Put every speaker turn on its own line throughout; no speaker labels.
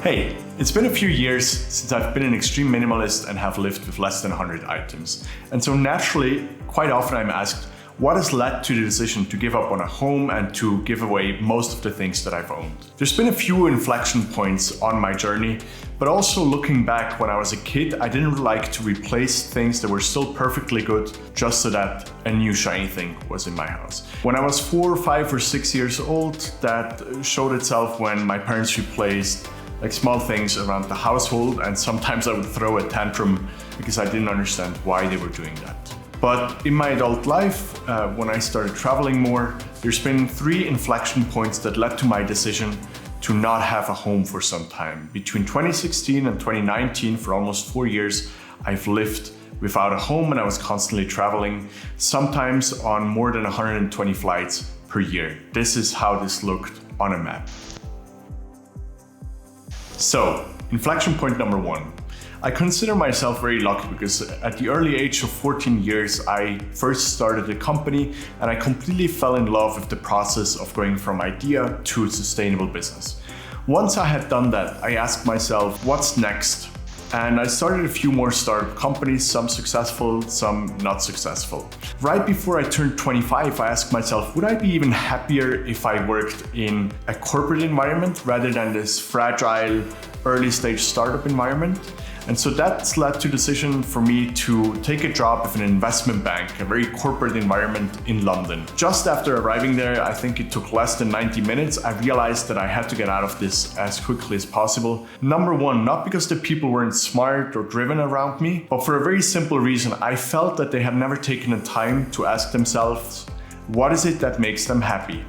Hey, it's been a few years since I've been an extreme minimalist and have lived with less than 100 items. And so naturally, quite often I'm asked, what has led to the decision to give up on a home and to give away most of the things that I've owned? There's been a few inflection points on my journey, but also looking back when I was a kid, I didn't like to replace things that were still perfectly good just so that a new shiny thing was in my house. When I was 4, 5, or 6 years old, that showed itself when my parents replaced small things around the household, and sometimes I would throw a tantrum because I didn't understand why they were doing that. But in my adult life, when I started traveling more, there's been 3 inflection points that led to my decision to not have a home for some time. Between 2016 and 2019, for almost 4 years, I've lived without a home and I was constantly traveling, sometimes on more than 120 flights per year. This is how this looked on a map. So, inflection point number 1. I consider myself very lucky because at the early age of 14 years, I first started a company and I completely fell in love with the process of going from idea to sustainable business. Once I had done that, I asked myself, what's next? And I started a few more startup companies, some successful, some not successful. Right before I turned 25, I asked myself, would I be even happier if I worked in a corporate environment rather than this fragile, early stage startup environment? And so that's led to the decision for me to take a job with an investment bank, a very corporate environment in London. Just after arriving there, I think it took less than 90 minutes, I realized that I had to get out of this as quickly as possible. Number 1, not because the people weren't smart or driven around me, but for a very simple reason. I felt that they had never taken the time to ask themselves, what is it that makes them happy?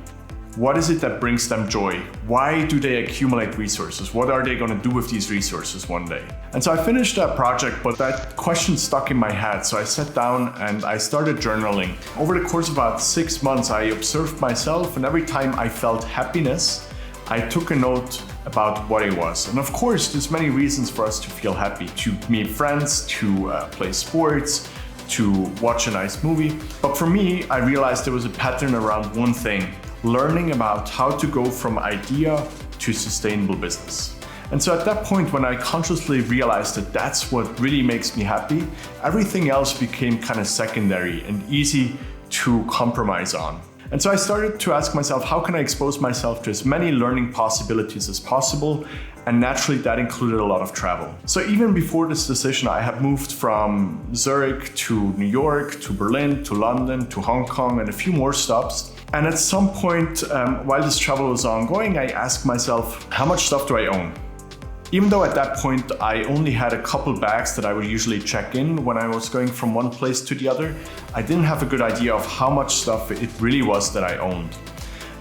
What is it that brings them joy? Why do they accumulate resources? What are they going to do with these resources one day? And so I finished that project, but that question stuck in my head. So I sat down and I started journaling. Over the course of about 6 months, I observed myself, and every time I felt happiness, I took a note about what it was. And of course, there's many reasons for us to feel happy, to meet friends, to play sports, to watch a nice movie. But for me, I realized there was a pattern around one thing: learning about how to go from idea to sustainable business. And so at that point, when I consciously realized that that's what really makes me happy, everything else became kind of secondary and easy to compromise on. And so I started to ask myself, how can I expose myself to as many learning possibilities as possible? And naturally, that included a lot of travel. So even before this decision, I had moved from Zurich to New York, to Berlin, to London, to Hong Kong, and a few more stops. And at some point, while this travel was ongoing, I asked myself, how much stuff do I own? Even though at that point I only had a couple bags that I would usually check in when I was going from one place to the other, I didn't have a good idea of how much stuff it really was that I owned.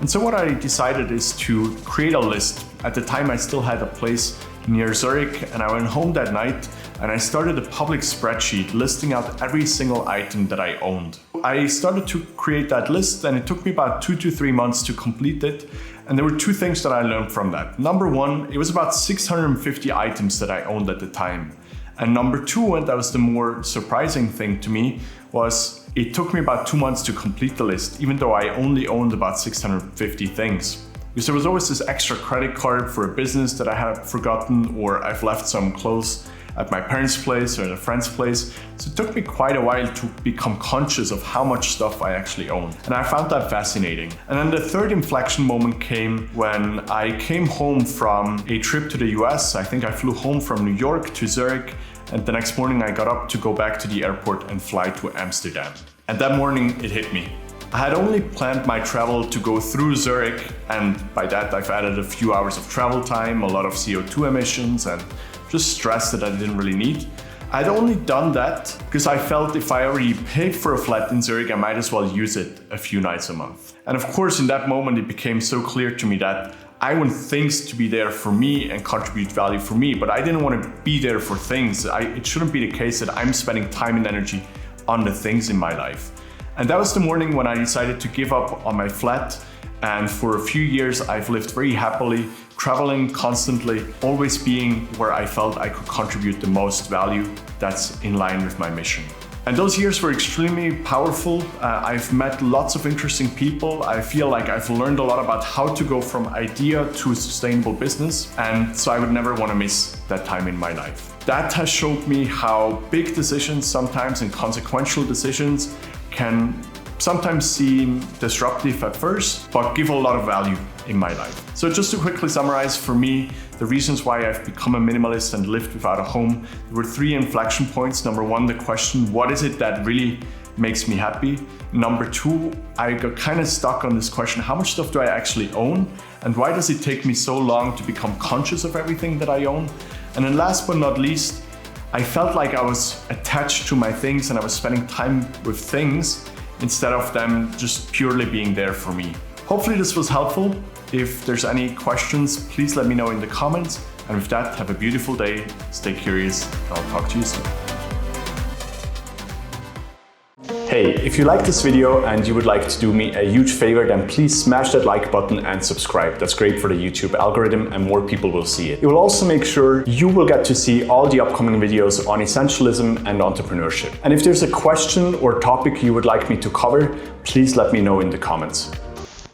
And so what I decided is to create a list. At the time I still had a place near Zurich, and I went home that night and I started a public spreadsheet listing out every single item that I owned. I started to create that list and it took me about 2 to 3 months to complete it. And there were 2 things that I learned from that. Number 1, it was about 650 items that I owned at the time. And number 2, and that was the more surprising thing to me, was it took me about 2 months to complete the list, even though I only owned about 650 things. Because there was always this extra credit card for a business that I had forgotten, or I've left some clothes at my parents' place or at a friend's place. So it took me quite a while to become conscious of how much stuff I actually owned. And I found that fascinating. And then the third inflection moment came when I came home from a trip to the US. I think I flew home from New York to Zurich, and the next morning I got up to go back to the airport and fly to Amsterdam. And that morning it hit me. I had only planned my travel to go through Zurich, and by that I've added a few hours of travel time, a lot of CO2 emissions, and just stress that I didn't really need. I'd only done that because I felt if I already paid for a flat in Zurich, I might as well use it a few nights a month. And of course, in that moment, it became so clear to me that I want things to be there for me and contribute value for me, but I didn't want to be there for things. It shouldn't be the case that I'm spending time and energy on the things in my life. And that was the morning when I decided to give up on my flat. And for a few years, I've lived very happily, traveling constantly, always being where I felt I could contribute the most value that's in line with my mission. And those years were extremely powerful. I've met lots of interesting people. I feel like I've learned a lot about how to go from idea to sustainable business. And so I would never want to miss that time in my life. That has showed me how big decisions sometimes and consequential decisions can sometimes seem disruptive at first, but give a lot of value in my life. So just to quickly summarize, for me, the reasons why I've become a minimalist and lived without a home, there were 3 inflection points. Number 1, the question, what is it that really makes me happy? Number 2, I got kind of stuck on this question, how much stuff do I actually own? And why does it take me so long to become conscious of everything that I own? And then last but not least, I felt like I was attached to my things and I was spending time with things instead of them just purely being there for me. Hopefully this was helpful. If there's any questions, please let me know in the comments. And with that, have a beautiful day, stay curious, and I'll talk to you soon. Hey, if you like this video and you would like to do me a huge favor, then please smash that like button and subscribe. That's great for the YouTube algorithm and more people will see it. It will also make sure you will get to see all the upcoming videos on essentialism and entrepreneurship. And if there's a question or topic you would like me to cover, please let me know in the comments.